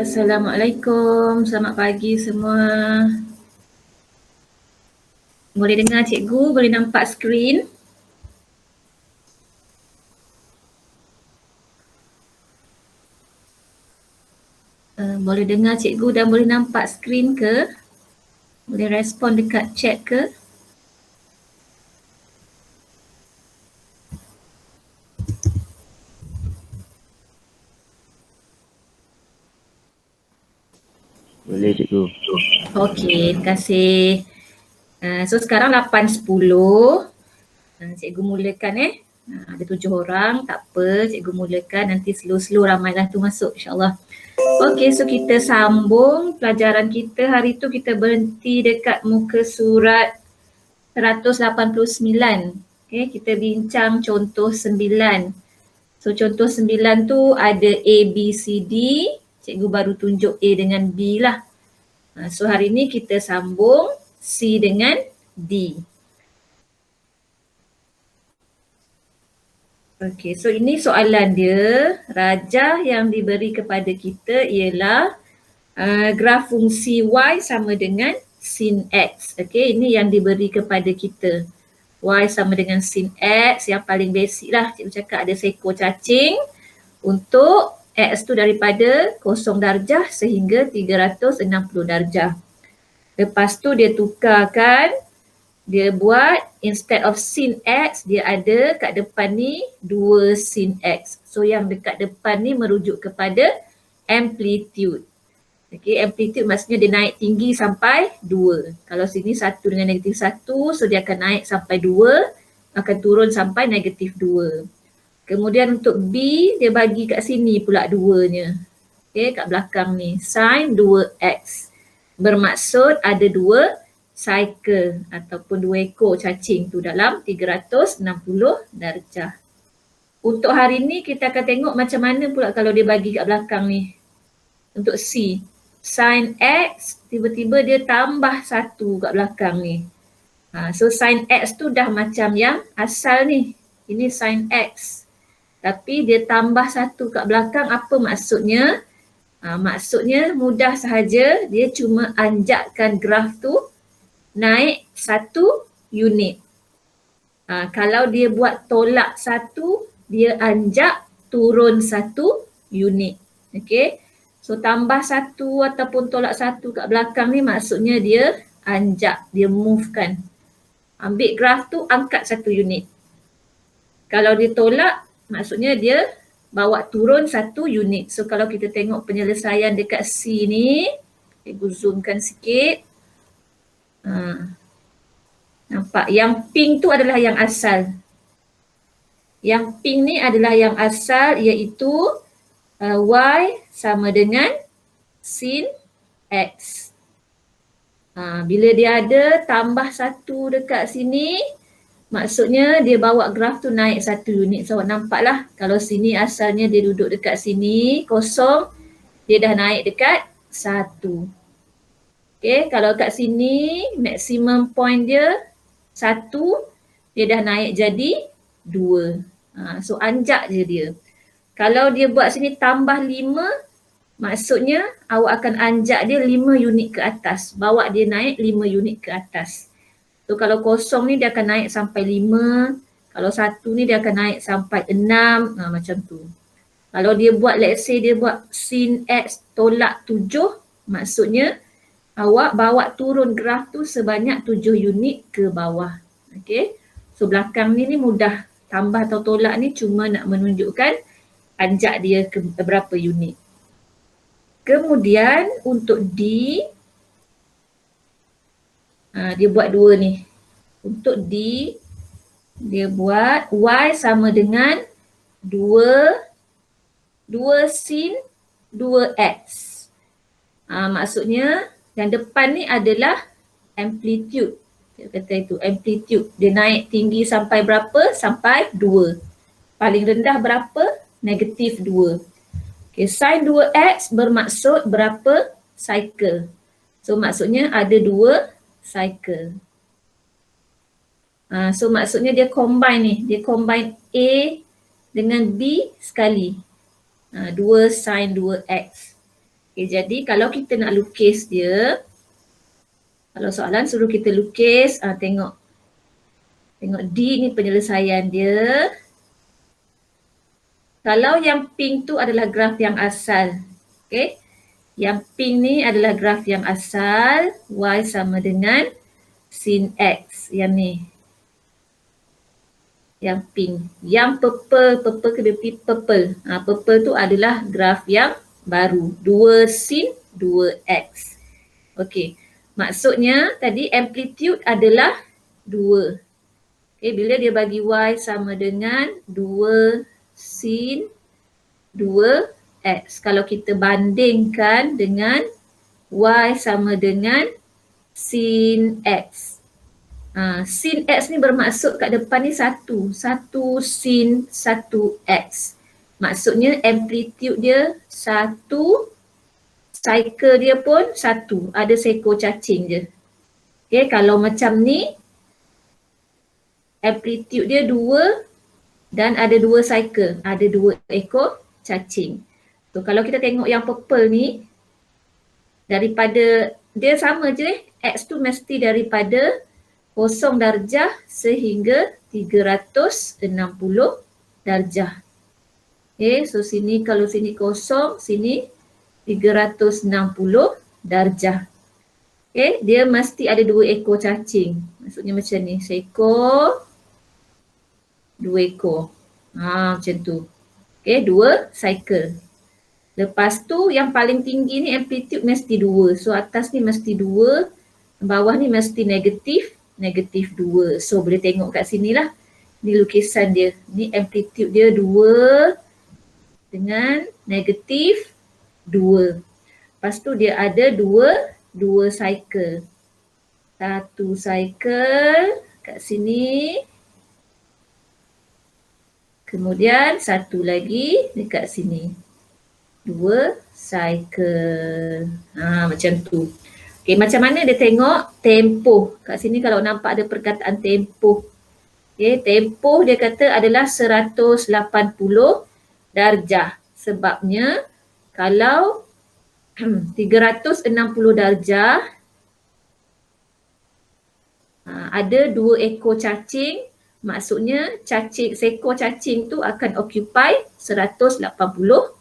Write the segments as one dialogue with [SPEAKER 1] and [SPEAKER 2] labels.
[SPEAKER 1] Assalamualaikum, selamat pagi semua. Boleh dengar cikgu, boleh nampak skrin? Boleh dengar cikgu dan boleh nampak skrin ke? Boleh respon dekat chat ke?
[SPEAKER 2] Boleh cikgu.
[SPEAKER 1] Okey, terima kasih. So sekarang 8.10. Cikgu mulakan ada 7 orang, tak apa, cikgu mulakan, nanti slow-slow ramailah tu masuk insyaAllah. Okey, so kita sambung pelajaran kita. Hari tu kita berhenti dekat muka surat 189. Okey, kita bincang contoh 9. So contoh 9 tu ada A, B, C, D. Cikgu baru tunjuk A dengan B lah. So hari ni kita sambung C dengan D. Okey, so ini soalan dia. Rajah yang diberi kepada kita ialah graf fungsi Y sama dengan sin X. Okey, ini yang diberi kepada kita. Y sama dengan sin X, yang paling basic lah. Cikgu cakap ada seekor cacing untuk X tu daripada 0 darjah sehingga 360 darjah. Lepas tu dia tukarkan, dia buat instead of sin X, dia ada kat depan ni 2 sin X. So yang dekat depan ni merujuk kepada amplitude. Okay, amplitude maksudnya dia naik tinggi sampai 2. Kalau sini 1 dengan negatif 1, so dia akan naik sampai 2, akan turun sampai negatif 2. Kemudian untuk B, dia bagi kat sini pula 2-nya. Okay, kat belakang ni, sin 2X. Bermaksud ada 2 cycle ataupun 2 ekor cacing tu dalam 360 darjah. Untuk hari ni kita akan tengok macam mana pula kalau dia bagi kat belakang ni. Untuk C, sin X tiba-tiba dia tambah 1 kat belakang ni. So sin X tu dah macam yang asal ni. Ini sin X. Tapi dia tambah 1 kat belakang, apa maksudnya? Maksudnya mudah sahaja, dia cuma anjakkan graf tu naik 1 unit. Kalau dia buat tolak 1, dia anjak turun 1 unit. Okay. So tambah 1 ataupun tolak 1 kat belakang ni maksudnya dia anjak, dia move kan. Ambil graf tu, angkat 1 unit. Kalau dia tolak, maksudnya dia bawa turun 1 unit. So kalau kita tengok penyelesaian dekat C ni, cikgu zoomkan sikit. Nampak? Yang pink tu adalah yang asal. Yang pink ni adalah yang asal, iaitu Y sama dengan sin X. Bila dia ada tambah 1 dekat sini, maksudnya dia bawa graf tu naik 1 unit. So nampaklah kalau sini asalnya dia duduk dekat sini, kosong, dia dah naik dekat 1. Okay, kalau kat sini maximum point dia 1, dia dah naik jadi 2. So anjak je dia. Kalau dia buat sini tambah 5, maksudnya awak akan anjak dia 5 unit ke atas. Bawa dia naik 5 unit ke atas. So kalau kosong ni dia akan naik sampai 5. Kalau 1 ni dia akan naik sampai 6. Macam tu. Kalau dia buat, let's say dia buat sin X tolak 7, maksudnya awak bawa turun graf tu sebanyak 7 unit ke bawah. Okay. So belakang ni mudah. Tambah atau tolak ni cuma nak menunjukkan anjak dia ke berapa unit. Kemudian untuk D, dia buat 2 ni. Untuk D, dia buat Y sama dengan 2 sin 2X. Maksudnya yang depan ni adalah amplitude. Dia kata itu amplitude. Dia naik tinggi sampai berapa? Sampai 2. Paling rendah berapa? Negatif 2. Okay, sin 2X bermaksud berapa cycle. So maksudnya ada 2 cycle. So maksudnya dia combine ni. Dia combine A dengan B sekali. 2 sin 2X. Okay, jadi kalau kita nak lukis dia, kalau soalan suruh kita lukis, tengok D ni penyelesaian dia. Kalau yang pink tu adalah graf yang asal. Okay. Yang pink ni adalah graf yang asal. Y sama dengan sin X. Yang ni. Yang pink. Yang purple ke purple. Purple tu adalah graf yang baru. 2 sin, 2 X. Okay. Maksudnya tadi amplitude adalah 2. Okay, bila dia bagi Y sama dengan 2 sin 2X. Kalau kita bandingkan dengan Y sama dengan sin X. Sin X ni bermaksud kat depan ni 1. 1 sin 1X. Maksudnya amplitude dia 1, cycle dia pun 1. Ada seekor cacing je. Okay, kalau macam ni, amplitude dia 2 dan ada 2 cycle. Ada 2 ekor cacing. So kalau kita tengok yang purple ni, daripada dia sama je X tu mesti daripada 0 darjah sehingga 360 darjah. Okay, so sini kalau sini 0, sini 360 darjah. Okay, dia mesti ada 2 ekor cacing. Maksudnya macam ni, seekor, 2 ekor. Macam tu. Okay, 2 cycle. Lepas tu yang paling tinggi ni amplitude mesti 2. So atas ni mesti 2, bawah ni mesti negatif 2. So boleh tengok kat sini lah. Ni lukisan dia. Ni amplitude dia 2 dengan negatif 2. Lepas tu dia ada 2 cycle. 1 cycle kat sini. Kemudian 1 lagi dekat sini. 2 cycle. Macam tu. Okay, macam mana dia tengok tempoh. Kat sini kalau nampak ada perkataan tempoh. Okay, tempoh dia kata adalah 180 darjah. Sebabnya kalau 360 darjah, ada 2 ekor cacing, maksudnya seekor cacing tu akan occupy 180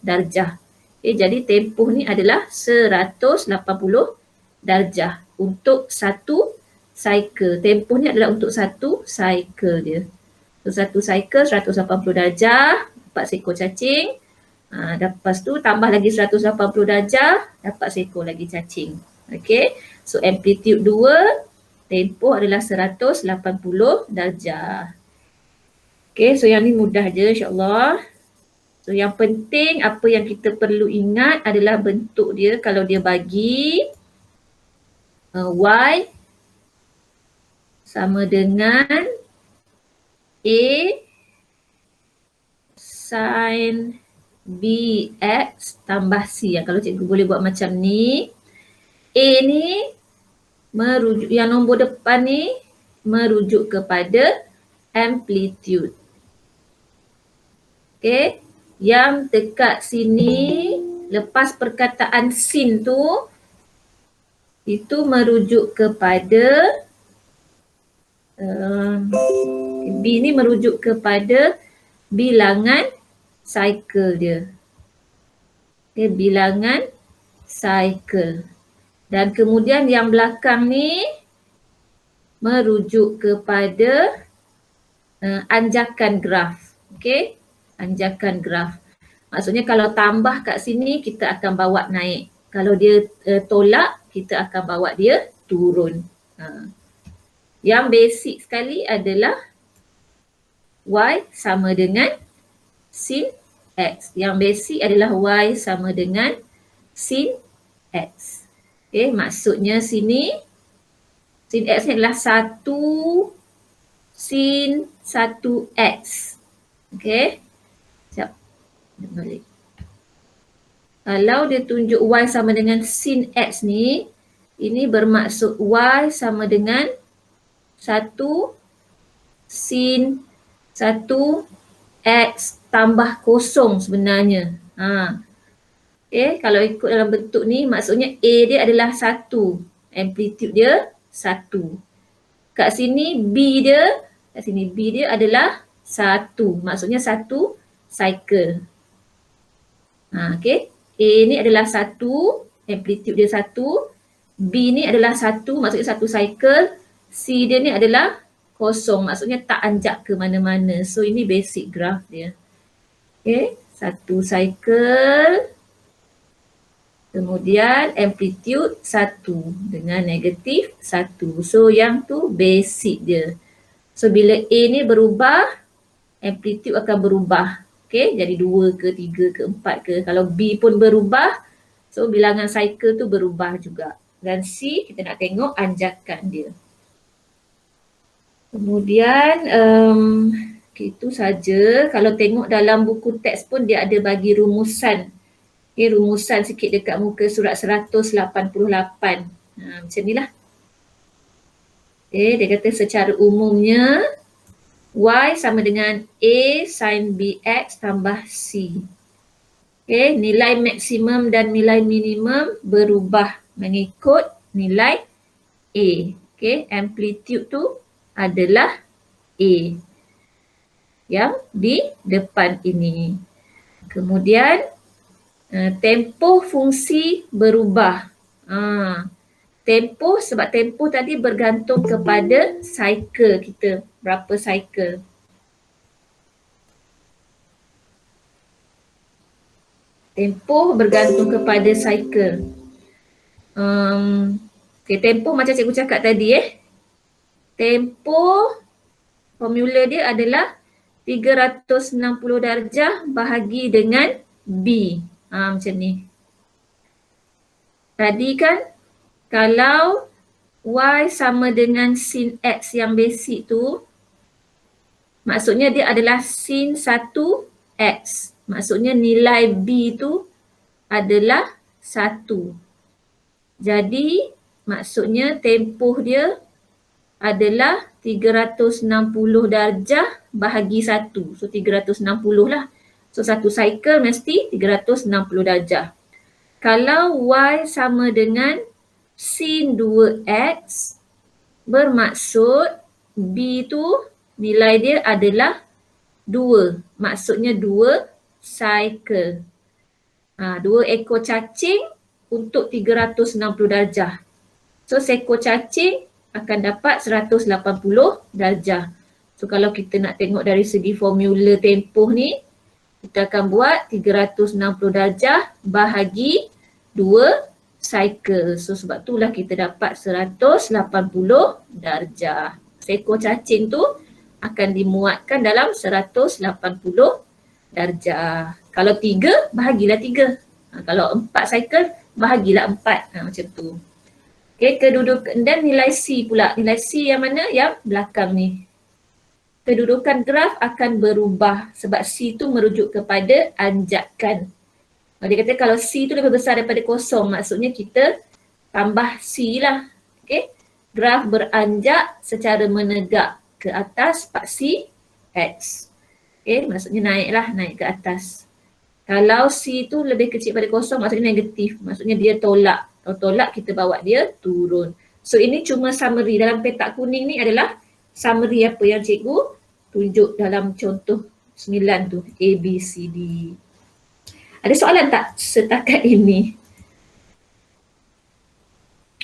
[SPEAKER 1] darjah. Okay, jadi tempoh ni adalah 180 darjah untuk satu cycle. Tempoh ni adalah untuk satu cycle dia. So satu cycle 180 darjah, dapat seekor cacing. Lepas tu tambah lagi 180 darjah, dapat seekor lagi cacing. Okay, so amplitude 2, tempoh adalah 180 darjah. Okay, so yang ni mudah je insyaAllah. So yang penting apa yang kita perlu ingat adalah bentuk dia. Kalau dia bagi Y sama dengan A sin BX tambah C. Kalau cikgu boleh buat macam ni. A ni merujuk, yang nombor depan ni merujuk kepada amplitude. Okay. Yang dekat sini lepas perkataan sin tu, itu merujuk kepada B ni merujuk kepada bilangan cycle dia. Okay, bilangan cycle. Dan kemudian yang belakang ni merujuk kepada anjakan graf. Okay, anjakan graf. Maksudnya kalau tambah kat sini kita akan bawa naik. Kalau dia tolak kita akan bawa dia turun. Yang basic sekali adalah Y sama dengan sin X. Yang basic adalah Y sama dengan sin X. Okay, maksudnya sini sin X ni adalah 1 sin 1X. Okay. Sekejap. Balik. Kalau dia tunjuk Y sama dengan sin X ni, ini bermaksud Y sama dengan 1 sin 1X tambah kosong sebenarnya. kalau ikut dalam bentuk ni maksudnya A dia adalah 1. Amplitude dia 1. Kat sini B dia adalah 1. Maksudnya 1 cycle. A ni adalah 1, amplitude dia 1. B ni adalah 1, maksudnya 1 cycle. C dia ni adalah kosong, maksudnya tak anjak ke mana-mana. So ini basic graph dia. 1 cycle. Kemudian amplitude 1 dengan negatif 1. So yang tu basic dia. So bila A ni berubah, amplitude akan berubah. Jadi 2 ke, 3 ke, 4 ke. Kalau B pun berubah, so bilangan cycle tu berubah juga. Dan C kita nak tengok anjakan dia. Kemudian itu saja. Kalau tengok dalam buku teks pun dia ada bagi rumusan. Rumusan sikit dekat muka surat 188. Macam ni lah. Dia kata secara umumnya Y sama dengan A sin BX tambah C. Nilai maksimum dan nilai minimum berubah mengikut nilai A. Amplitude tu adalah A yang di depan ini. Kemudian tempoh fungsi berubah. Tempoh, sebab tempoh tadi bergantung kepada cycle kita. Berapa cycle. Tempoh bergantung kepada cycle. Tempoh macam cikgu cakap tadi Tempoh, formula dia adalah 360 darjah bahagi dengan B. Macam ni. Tadi kan kalau Y sama dengan sin X yang basic tu, maksudnya dia adalah sin 1X. Maksudnya nilai B tu adalah 1. Jadi maksudnya tempoh dia adalah 360 darjah bahagi 1. So 360 lah. So satu cycle mesti 360 darjah. Kalau Y sama dengan sin 2X, bermaksud B tu nilai dia adalah 2. Maksudnya 2 cycle. 2 ekor cacing untuk 360 darjah. So seekor cacing akan dapat 180 darjah. So kalau kita nak tengok dari segi formula tempoh ni, kita akan buat 360 darjah bahagi 2 cycle. So sebab itulah kita dapat 180 darjah. Seekor cacing tu akan dimuatkan dalam 180 darjah. Kalau 3, bahagilah 3. Kalau 4 cycle, bahagilah 4. Macam tu. Kedudukan dan nilai C pula. Nilai C yang mana? Yang belakang ni. Kedudukan graf akan berubah sebab C tu merujuk kepada anjakan. Dia kata kalau C tu lebih besar daripada kosong, maksudnya kita tambah C lah. Graf beranjak secara menegak ke atas paksi X. Maksudnya naik ke atas. Kalau C tu lebih kecil daripada kosong, maksudnya negatif. Maksudnya dia tolak. Kalau tolak, kita bawa dia turun. So ini cuma summary. Dalam petak kuning ni adalah summary apa yang cikgu tunjuk dalam contoh 9 tu. A, B, C, D. Ada soalan tak setakat ini?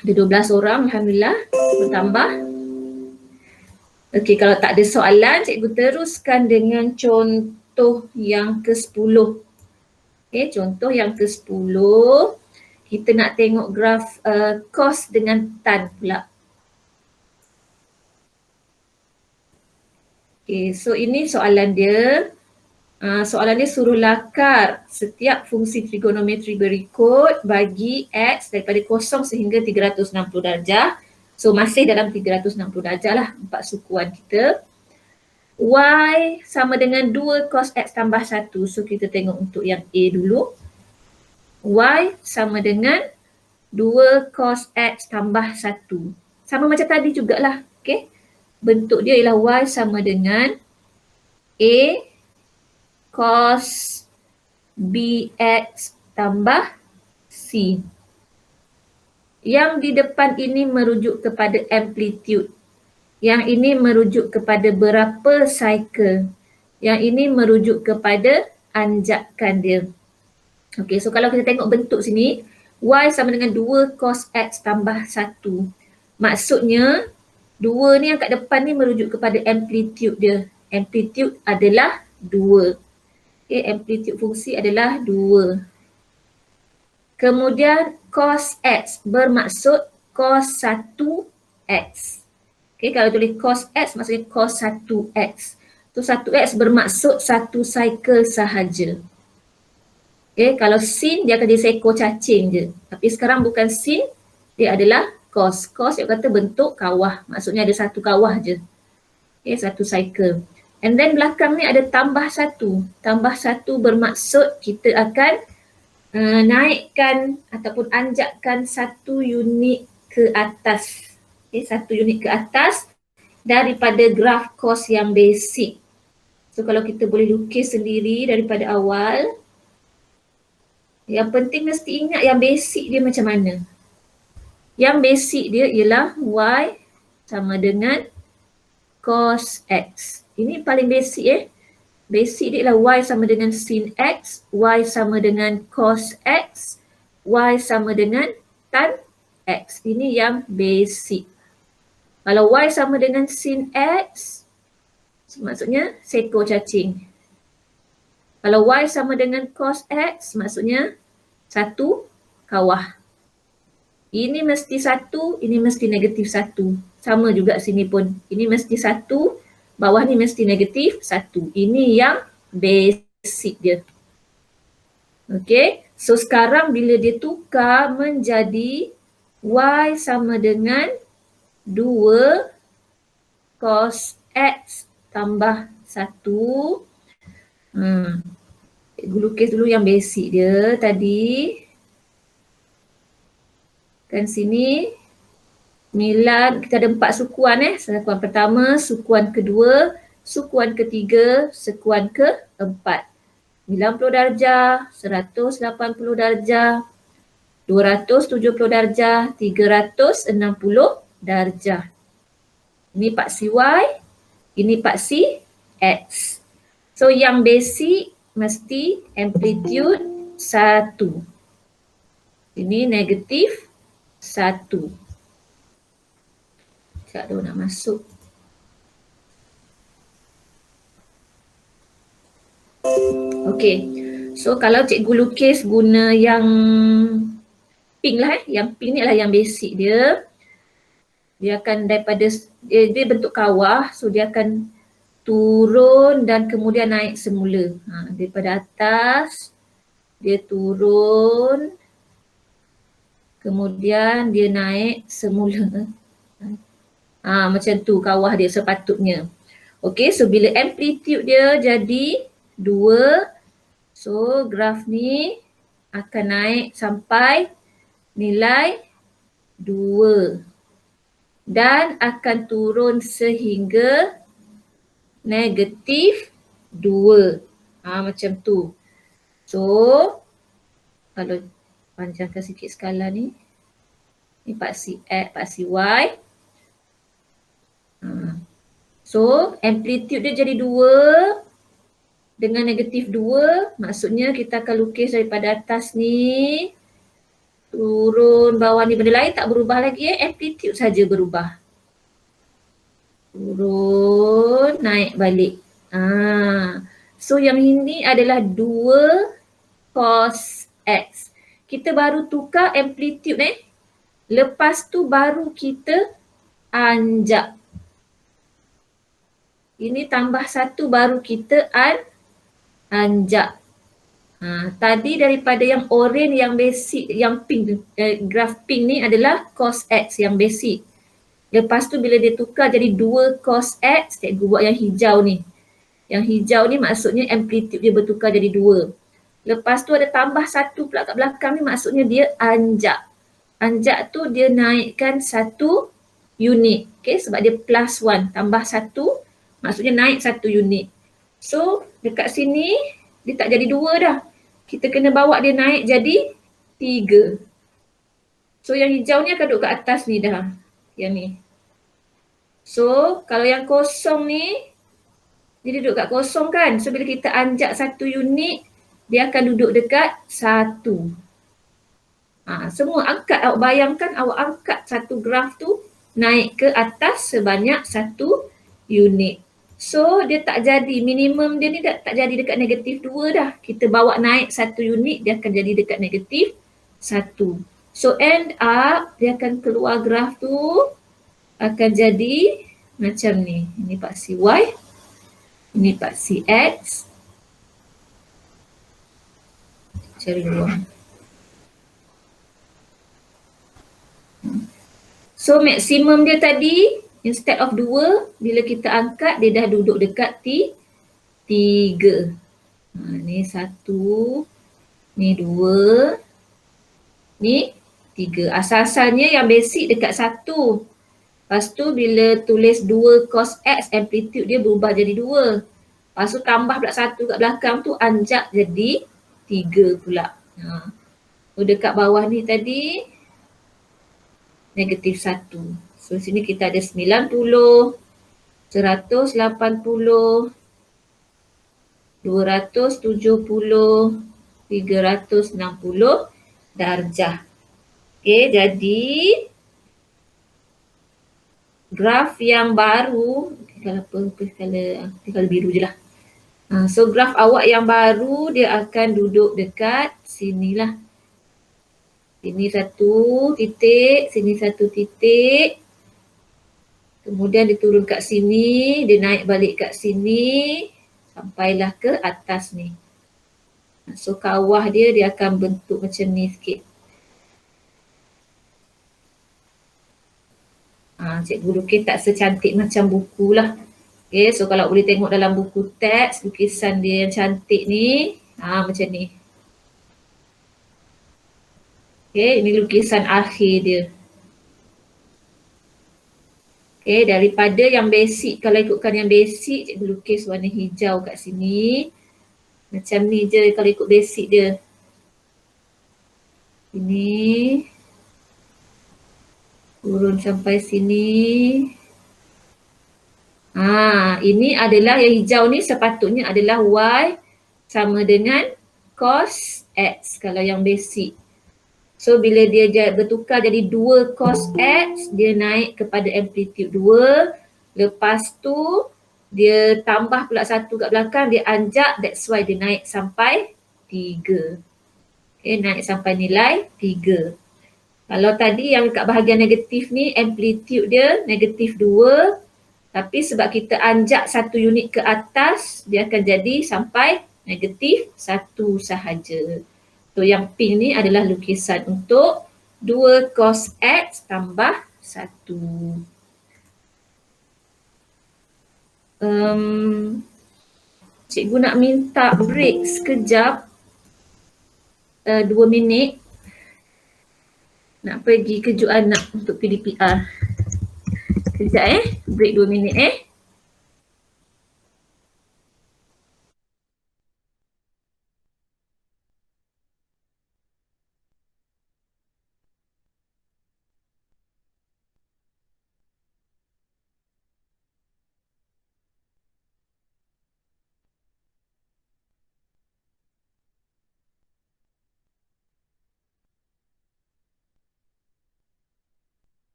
[SPEAKER 1] Ada 12 orang, Alhamdulillah. Bertambah. Okey, kalau tak ada soalan, cikgu teruskan dengan contoh yang ke-10. Contoh yang ke-10. Kita nak tengok graf kos dengan tan pula. So ini soalan dia. Soalan dia suruh lakar setiap fungsi trigonometri berikut bagi X daripada 0 sehingga 360 darjah. So masih dalam 360 darjah lah 4 sukuan kita. Y sama dengan 2 cos X tambah 1. So kita tengok untuk yang A dulu. Y sama dengan 2 cos X tambah 1. Sama macam tadi jugalah. Bentuk dia ialah Y sama dengan A cos BX tambah C. Yang di depan ini merujuk kepada amplitude. Yang ini merujuk kepada berapa cycle. Yang ini merujuk kepada anjakan dia. Okey, so kalau kita tengok bentuk sini, Y sama dengan 2 cos X tambah 1. Maksudnya, 2 ni yang kat depan ni merujuk kepada amplitude dia. Amplitude adalah 2. Okay, amplitude fungsi adalah 2. Kemudian cos X bermaksud cos 1X. Okay, kalau tulis cos X maksudnya cos 1X. Tu 1X bermaksud satu cycle sahaja. Okay, kalau sin dia akan jadi seekor cacing je. Tapi sekarang bukan sin, dia adalah cos. Cos dia kata bentuk kawah. Maksudnya ada satu kawah je. Okay, satu cycle. And then belakang ni ada tambah 1. Tambah 1 bermaksud kita akan naikkan ataupun anjakkan 1 unit ke atas. Okay, 1 unit ke atas daripada graf cos yang basic. So kalau kita boleh lukis sendiri daripada awal, yang penting mesti ingat yang basic dia macam mana. Yang basic dia ialah Y sama dengan cos X. Ini paling basic Basic dia ialah Y sama dengan sin X, Y sama dengan cos X, Y sama dengan tan X. Ini yang basic. Kalau Y sama dengan sin X, maksudnya seekor cacing. Kalau Y sama dengan cos X, maksudnya satu kawah. Ini mesti 1, ini mesti negatif 1. Sama juga sini pun. Ini mesti 1, bawah ni mesti negatif 1. Ini yang basic dia. Okay, so sekarang bila dia tukar menjadi Y sama dengan 2 cos X tambah 1. Cikgu lukis dulu yang basic dia tadi. Kan sini 9, kita ada 4 sukuan Sukuan pertama, sukuan kedua, sukuan ketiga, sukuan keempat. 90 darjah, 180 darjah, 270 darjah, 360 darjah. Ini paksi Y, ini paksi X. So yang basic mesti amplitude 1. Ini negatif 1. Sekejap dulu nak masuk. Okey. So kalau cikgu lukis guna yang pink lah Yang pink ni adalah yang basic dia. Dia akan daripada, dia bentuk kawah. So dia akan turun dan kemudian naik semula. Daripada atas, dia turun. Kemudian dia naik semula. Macam tu kawah dia sepatutnya. Okey, so bila amplitude dia jadi 2, so graf ni akan naik sampai nilai 2 dan akan turun sehingga negatif 2. Macam tu. So kalau panjangkan sikit skala ni. Ni paksi X, paksi Y. So amplitude dia jadi 2 dengan negatif 2. Maksudnya kita akan lukis daripada atas ni. Turun bawah ni, benda lain tak berubah lagi amplitude saja berubah. Turun, naik balik. So yang ini adalah 2 cos X. Kita baru tukar amplitude Lepas tu baru kita anjak. Ini tambah 1 baru kita anjak. Tadi daripada yang orange, yang basic, yang pink, graf pink ni adalah cos X yang basic. Lepas tu bila dia tukar jadi 2 cos X, cikgu buat yang hijau ni. Yang hijau ni maksudnya amplitude dia bertukar jadi 2. Lepas tu ada tambah 1 pula kat belakang ni, maksudnya dia anjak. Anjak tu dia naikkan 1 unit. Okay, sebab dia plus 1, tambah 1 maksudnya naik 1 unit. So dekat sini dia tak jadi 2 dah. kita kena bawa dia naik jadi 3. So yang hijau ni akan duduk kat atas ni dah. Yang ni. So kalau yang kosong ni, dia duduk kat kosong kan. So bila kita anjak satu unit, dia akan duduk dekat 1. Semua angkat, awak bayangkan awak angkat satu graf tu naik ke atas sebanyak 1 unit. So dia tak jadi, minimum dia ni tak jadi dekat negatif 2 dah. Kita bawa naik 1 unit, dia akan jadi dekat negatif 1. So end up, dia akan keluar graf tu akan jadi macam ni. Ini paksi Y, ini paksi X. Cari ruang. So maksimum dia tadi, instead of 2, bila kita angkat, dia dah duduk dekat 3. Ni 1, ni 2, ni 3. Asal-asalnya yang basic dekat 1. Lepas tu bila tulis 2 cos X, amplitude dia berubah jadi 2. Lepas tu tambah pula 1 kat belakang tu, anjak jadi 3 pula. So dekat bawah ni tadi, negatif 1. So sini kita ada 90, 180, 270, 360 darjah. Okey, jadi graf yang baru, kalau biru je lah. So graf awak yang baru dia akan duduk dekat sinilah. Sini 1 titik, sini 1 titik. Kemudian dia turun kat sini, dia naik balik kat sini, sampailah ke atas ni. So kawah dia akan bentuk macam ni sikit. Cikgu lukis tak secantik macam buku lah. Okay, so kalau boleh tengok dalam buku teks, lukisan dia yang cantik ni, macam ni. Okay, ini lukisan akhir dia. Okay, daripada yang basic, kalau ikutkan yang basic, cikgu lukis warna hijau kat sini. Macam ni je kalau ikut basic dia. Ini. Turun sampai sini. Ini adalah yang hijau ni sepatutnya adalah Y sama dengan cos X kalau yang basic. So bila dia bertukar jadi 2 cos X, dia naik kepada amplitude 2. Lepas tu dia tambah pula 1 kat belakang, dia anjak, that's why dia naik sampai 3. Okay, naik sampai nilai 3. Kalau tadi yang kat bahagian negatif ni, amplitude dia negatif 2. Tapi sebab kita anjak 1 unit ke atas, dia akan jadi sampai negatif 1 sahaja. So yang pink ni adalah lukisan untuk 2 cos X tambah 1. Cikgu nak minta break sekejap, 2 minit. Nak pergi kejut anak untuk PDPR. Kejap break 2 minit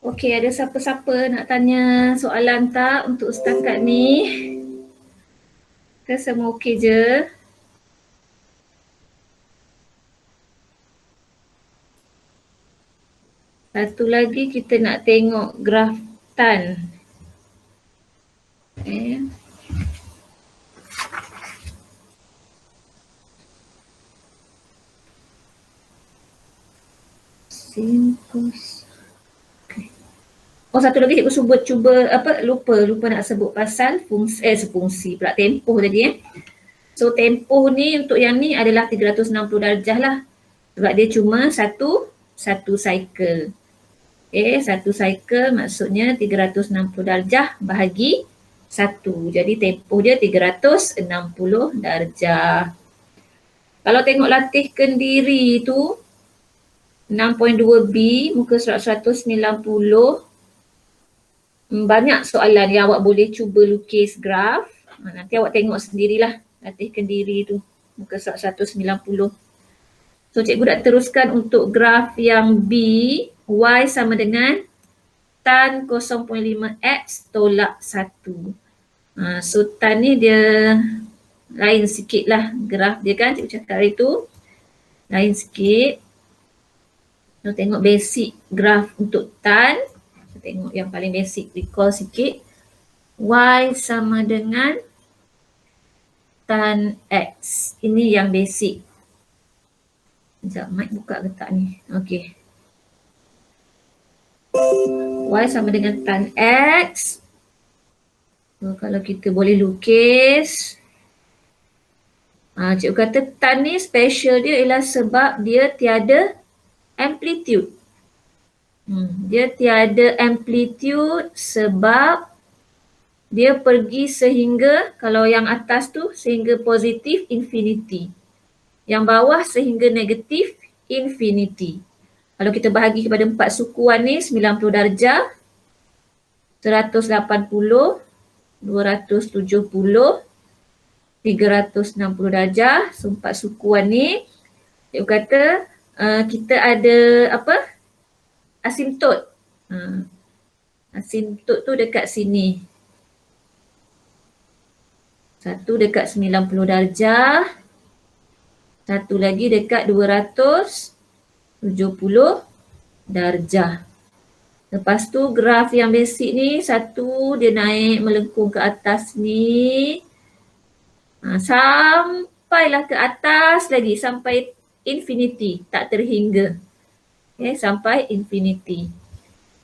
[SPEAKER 1] Okey, ada siapa-siapa nak tanya soalan tak untuk setakat ni? Ke semua okey je? Satu lagi kita nak tengok graf tan. Okay. Simpus. Okay. Oh, satu lagi cikgu cuba lupa nak sebut pasal fungsi pula tempoh tadi . So tempoh ni untuk yang ni adalah 360 darjah lah. Sebab dia cuma satu cycle. Okay, satu cycle maksudnya 360 darjah bahagi 1. Jadi tempoh dia 360 darjah. Kalau tengok latih kendiri tu 6.2b muka surat 190, banyak soalan yang awak boleh cuba lukis graf. Nanti awak tengok sendirilah latih kendiri tu muka surat 190. So cikgu nak teruskan untuk graf yang B, Y sama dengan tan 0.5x tolak 1. So tan ni dia lain sikit lah graf dia kan, cikgu cakap hari tu lain sikit. So tengok basic graf untuk tan, tengok yang paling basic, recall sikit. Y sama dengan tan x, ini yang basic. Sekejap, mic buka ke tak ni? Okay. Y sama dengan tan X. So, kalau kita boleh lukis. Cikgu kata tan ni special dia ialah sebab dia tiada amplitude. Dia tiada amplitude sebab dia pergi sehingga, kalau yang atas tu sehingga positif infinity. Yang bawah sehingga negatif infinity. Kalau kita bahagi kepada 4 sukuan ni 90 darjah, 180, 270, 360 darjah. So 4 sukuan ni dia kata kita ada apa? Asimtot. Asimtot tu dekat sini. Satu dekat 90 darjah. Satu lagi dekat 270 darjah. Lepas tu graf yang basic ni, satu dia naik melengkung ke atas ni. Sampailah ke atas lagi, sampai infinity, tak terhingga. Okay, sampai infinity.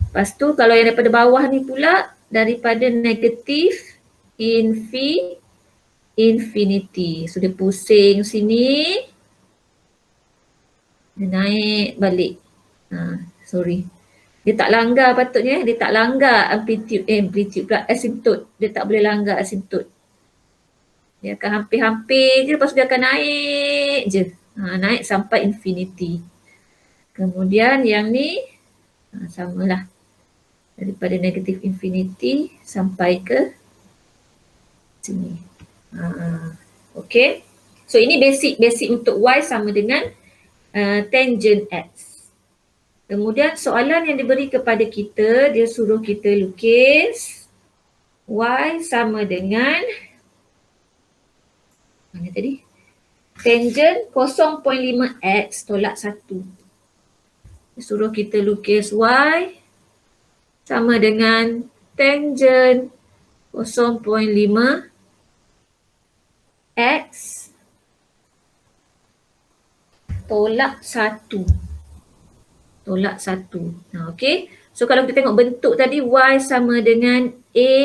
[SPEAKER 1] Lepas tu kalau yang daripada bawah ni pula, daripada negatif infinity. So dia pusing sini. Dia naik balik. Sorry. Dia tak langgar patutnya. Dia tak langgar amplitude pula asymptote. Dia tak boleh langgar asymptote. Dia akan hampir-hampir je, lepas tu dia akan naik je. Naik sampai infinity. Kemudian yang ni samalah. Daripada negatif infinity sampai ke sini. Okay. So ini basic untuk Y sama dengan tangent X. Kemudian soalan yang diberi kepada kita, dia suruh kita lukis Y sama dengan mana tadi? Tangent 0.5x tolak 1. Dia suruh kita lukis Y sama dengan tangent 0.5 x tolak 1. Tolak 1. Okay. So kalau kita tengok bentuk tadi, Y sama dengan A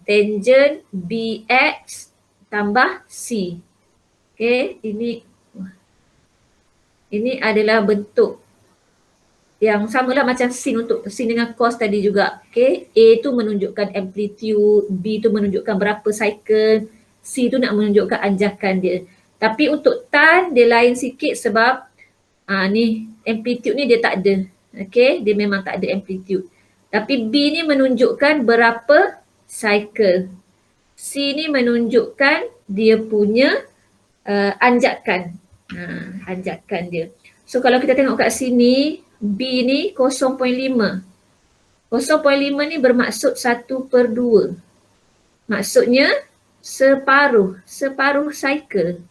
[SPEAKER 1] tangent BX tambah C. Okay. Ini adalah bentuk yang samalah macam sin dengan cos tadi juga. Okay. A tu menunjukkan amplitude, B tu menunjukkan berapa cycle, C tu nak menunjukkan anjakan dia. Tapi untuk tan dia lain sikit sebab ni amplitude ni dia tak ada. Okay, dia memang tak ada amplitude. Tapi B ni menunjukkan berapa cycle. C ni menunjukkan dia punya anjakan. Anjakan dia. So kalau kita tengok kat sini, B ni 0.5. 0.5 ni bermaksud 1/2. Maksudnya separuh cycle.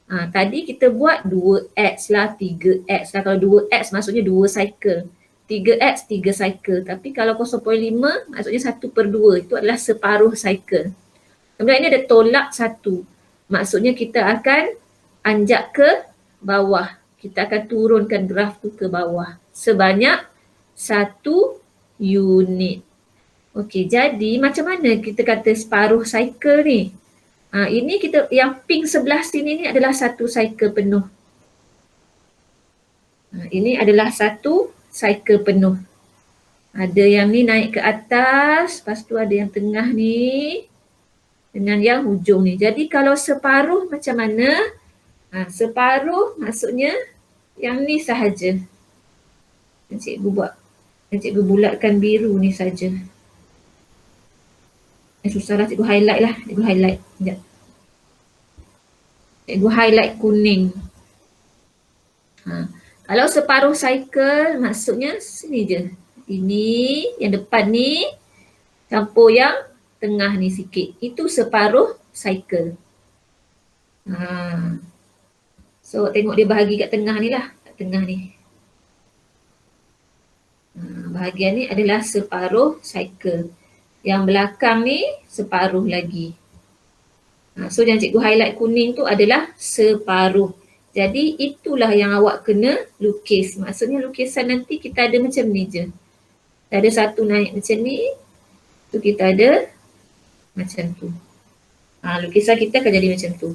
[SPEAKER 1] Tadi kita buat 2x lah, 3x lah. Kalau 2x maksudnya 2 cycle. 3x 3 cycle. Tapi kalau 0.5 maksudnya 1/2. Itu adalah separuh cycle. Kemudian ini ada tolak 1. Maksudnya kita akan anjak ke bawah. Kita akan turunkan graf tu ke bawah. Sebanyak 1 unit. Okey, jadi macam mana kita kata separuh cycle ni? Ini kita yang pink sebelah sini ni adalah 1 cycle penuh. Ini adalah 1 cycle penuh. Ada yang ni naik ke atas, lepas tu ada yang tengah ni dengan yang hujung ni. Jadi kalau separuh macam mana? Separuh maksudnya yang ni sahaja. Cikgu bulatkan biru ni saja. Susahlah, cikgu highlight lah. Cikgu highlight. Sekejap. Cikgu highlight kuning. Kalau separuh cycle maksudnya sini je. Ini yang depan ni campur yang tengah ni sikit. Itu separuh cycle. So tengok dia bahagi kat tengah ni lah. Kat tengah ni. Bahagian ni adalah separuh cycle. Yang belakang ni separuh lagi. So yang cikgu highlight kuning tu adalah separuh. Jadi itulah yang awak kena lukis. Maksudnya lukisan nanti kita ada macam ni je. Kita ada satu naik macam ni. Tu kita ada macam tu. Lukisan kita akan jadi macam tu.